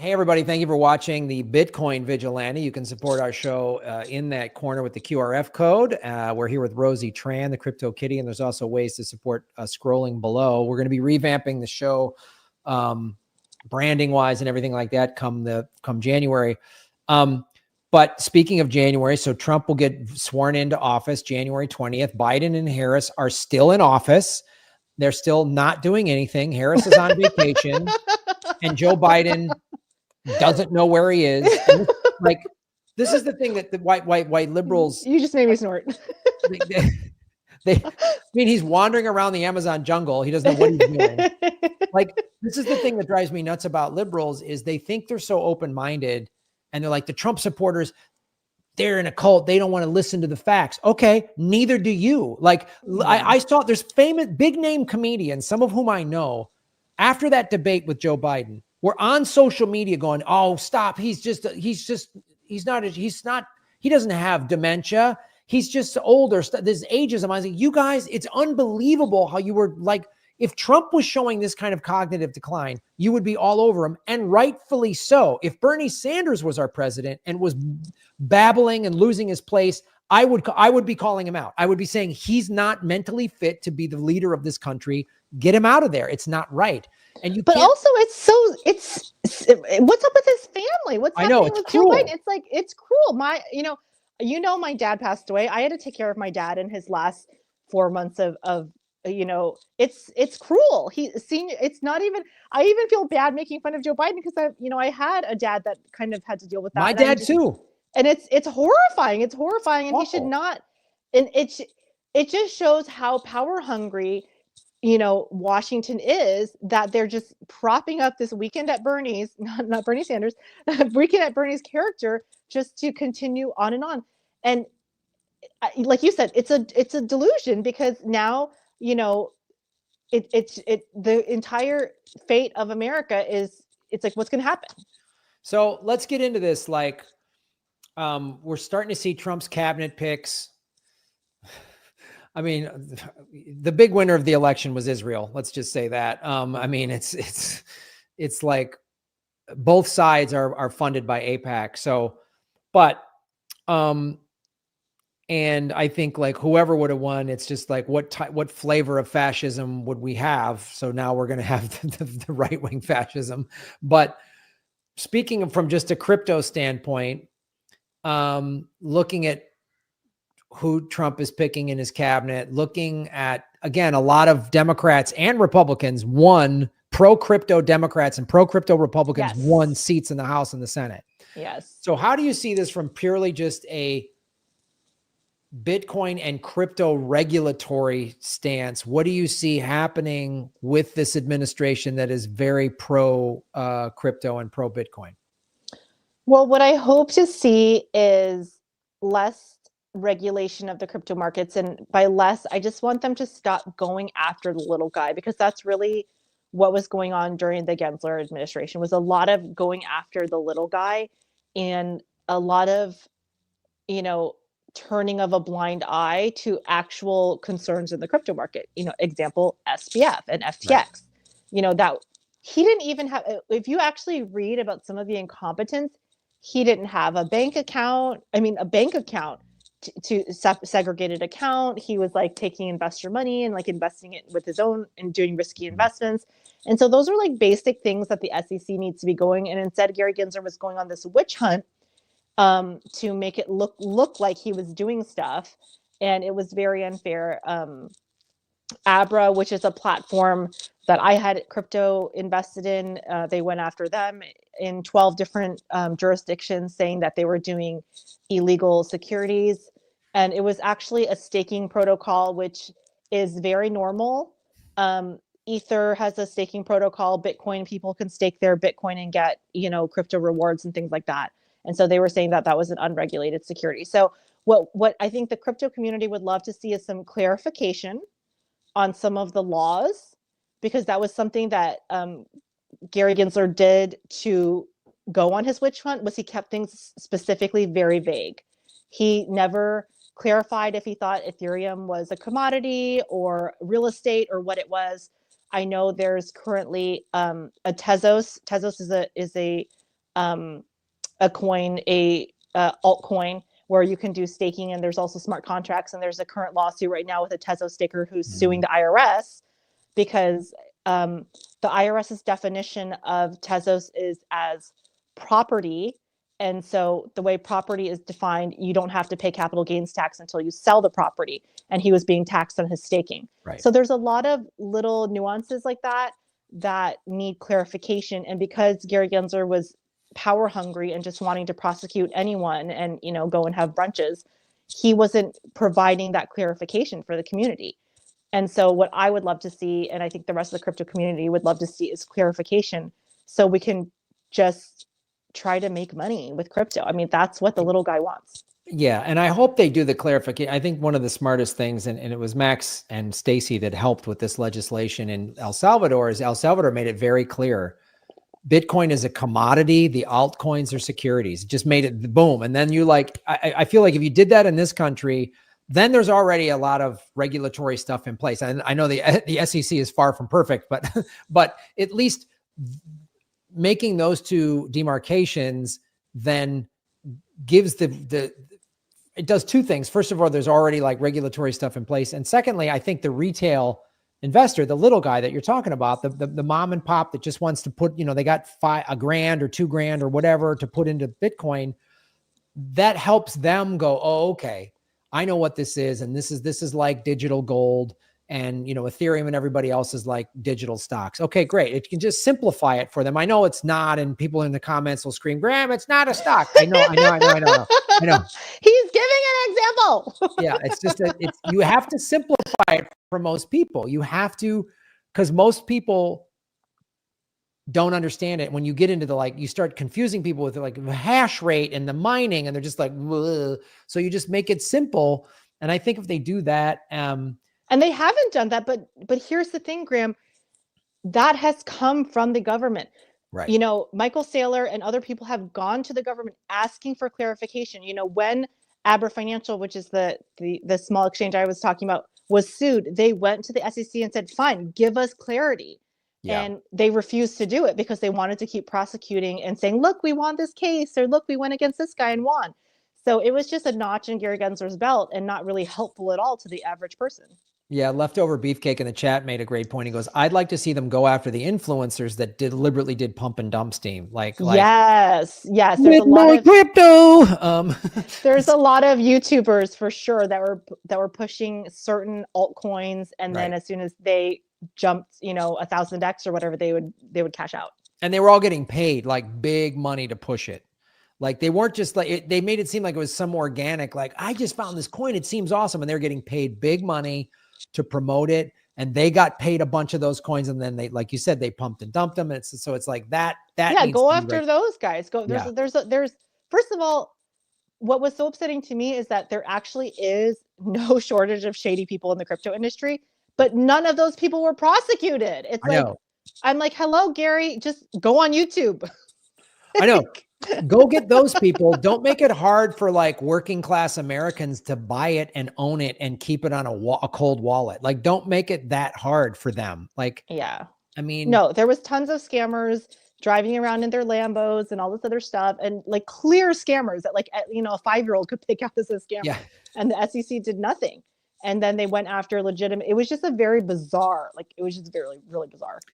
Hey, everybody. Thank you for watching the Bitcoin Vigilante. You can support our show in that corner with the QRF code. We're here with Rosie Tran, the Crypto Kitty, and there's also ways to support scrolling below. We're going to be revamping the show branding-wise and everything like that come January. But speaking of January, so Trump will get sworn into office January 20th. Biden and Harris are still in office. They're still not doing anything. Harris is on vacation, and Joe Biden doesn't know where he is. And this is the thing that the white liberals. You just made me snort. I mean, he's wandering around the Amazon jungle. He doesn't know what he's doing. This is the thing that drives me nuts about liberals is they think they're so open-minded, and they're like the Trump supporters. They're in a cult. They don't want to listen to the facts. Okay, neither do you. I saw there's famous big name comedians, some of whom I know, after that debate with Joe Biden, were on social media going, "Oh, stop! He doesn't have dementia. He's just older. There's ageism." I was like, you guys, it's unbelievable how you were like, if Trump was showing this kind of cognitive decline, you would be all over him, and rightfully so. If Bernie Sanders was our president and was babbling and losing his place, I would be calling him out. I would be saying he's not mentally fit to be the leader of this country. Get him out of there. It's not right. And but also it's what's up with his family? What's happening with Joe Biden? It's cruel. My dad passed away. I had to take care of my dad in his last 4 months of it's cruel. It's not even, I even feel bad making fun of Joe Biden because I had a dad that kind of had to deal with that. My dad too. And it's horrifying. It's horrifying. And awful. He should not, and it just shows how power hungry Washington is, that they're just propping up this weekend at Bernie's, not Bernie Sanders, weekend at Bernie's character just to continue on and on. And like you said, it's a delusion because now, the entire fate of America it's like, what's going to happen? So let's get into this. We're starting to see Trump's cabinet picks. I mean, the big winner of the election was Israel. Let's just say that. I mean, it's like both sides are funded by AIPAC. So, and I think whoever would have won, it's just like what flavor of fascism would we have? So now we're going to have the right-wing fascism. But speaking from just a crypto standpoint, looking at who Trump is picking in his cabinet, looking at, again, a lot of Democrats and Republicans won, pro-crypto Democrats and pro-crypto Republicans won seats in the House and the Senate. Yes. So how do you see this from purely just a Bitcoin and crypto regulatory stance? What do you see happening with this administration that is very pro crypto and pro Bitcoin? Well, what I hope to see is less regulation of the crypto markets. And by less, I just want them to stop going after the little guy, because that's really what was going on during the Gensler administration, was a lot of going after the little guy and a lot of, turning of a blind eye to actual concerns in the crypto market. Example, SBF and FTX, right. That he didn't even have, if you actually read about some of the incompetence, he didn't have a bank account. A bank account to segregated account. He was taking investor money and investing it with his own and doing risky investments. And so those are basic things that the SEC needs to be going. And instead, Gary Gensler was going on this witch hunt to make it look like he was doing stuff. And it was very unfair. Abra, which is a platform that I had crypto invested in, they went after them in 12 different jurisdictions, saying that they were doing illegal securities. And it was actually a staking protocol, which is very normal. Ether has a staking protocol. Bitcoin, people can stake their Bitcoin and get, crypto rewards and things like that. And so they were saying that that was an unregulated security. So what I think the crypto community would love to see is some clarification on some of the laws, because that was something that Gary Gensler did to go on his witch hunt, was he kept things specifically very vague. He never clarified if he thought Ethereum was a commodity or real estate or what it was. I know there's currently a Tezos. Tezos is a a coin, a altcoin, where you can do staking, and there's also smart contracts. And there's a current lawsuit right now with a Tezos staker who's suing the IRS because the IRS's definition of Tezos is as property. And so the way property is defined, you don't have to pay capital gains tax until you sell the property. And he was being taxed on his staking. Right. So there's a lot of little nuances like that that need clarification. And because Gary Gensler was power hungry and just wanting to prosecute anyone and, you know, go and have brunches, he wasn't providing that clarification for the community. And so what I would love to see, and I think the rest of the crypto community would love to see, is clarification so we can just try to make money with crypto. I mean, that's what the little guy wants. Yeah. And I hope they do the clarification. I think one of the smartest things, and it was Max and Stacy that helped with this legislation in El Salvador, is El Salvador made it very clear. Bitcoin is a commodity. The altcoins are securities. Just made it boom. And then you like, I feel like if you did that in this country, then there's already a lot of regulatory stuff in place. And I know the SEC is far from perfect, but at least making those two demarcations then gives it does two things. First of all, there's already like regulatory stuff in place. And secondly, I think the retail investor, the little guy that you're talking about, the mom and pop that just wants to put, you know, they got $1,000 or $2,000 or whatever to put into Bitcoin, that helps them go, oh, okay, I know what this is. And this is like digital gold, and, you know, Ethereum and everybody else is like digital stocks. Okay, great. It can just simplify it for them. I know it's not. And people in the comments will scream, Graham, it's not a stock. I know. He's giving an example. Yeah. It's just, you have to simplify it for most people. You have to, because most people don't understand it. When you get into the, like, you start confusing people with like the hash rate and the mining, and they're just like, ugh. So you just make it simple. And I think if they do that, and they haven't done that, but here's the thing, Graham, that has come from the government. right. You know, Michael Saylor and other people have gone to the government asking for clarification. You know, when Abra Financial, which is the small exchange I was talking about, was sued, they went to the SEC and said, fine, give us clarity. Yeah. And they refused to do it because they wanted to keep prosecuting and saying, look, we won this case, or look, we went against this guy and won. So it was just a notch in Gary Gensler's belt and not really helpful at all to the average person. Yeah, Leftover Beefcake in the chat made a great point. He goes, I'd like to see them go after the influencers that deliberately did pump and dump steam. Like yes. There's with a lot of crypto. There's a lot of YouTubers for sure that were pushing certain altcoins, and then as soon as they jumped, you know, 1,000x or whatever, they would cash out. And they were all getting paid like big money to push it. Like they weren't just like, they made it seem like it was some organic, like, I just found this coin, it seems awesome. And they're getting paid big money to promote it. And they got paid a bunch of those coins. And then they, like you said, they pumped and dumped them. And so it's like that. Yeah, go after those guys. There's first of all, what was so upsetting to me is that there actually is no shortage of shady people in the crypto industry, but none of those people were prosecuted. It's like, I'm like, hello, Gary, just go on YouTube. I know. Go get those people. Don't make it hard for like working class Americans to buy it and own it and keep it on a cold wallet. Like, don't make it that hard for them. Like, yeah, I mean, no, there was tons of scammers driving around in their Lambos and all this other stuff, and like clear scammers that, like, you know, a 5-year-old could pick out as a scammer. Yeah. And the SEC did nothing. And then they went after legitimate. It was just a very bizarre, like, it was just very, really bizarre.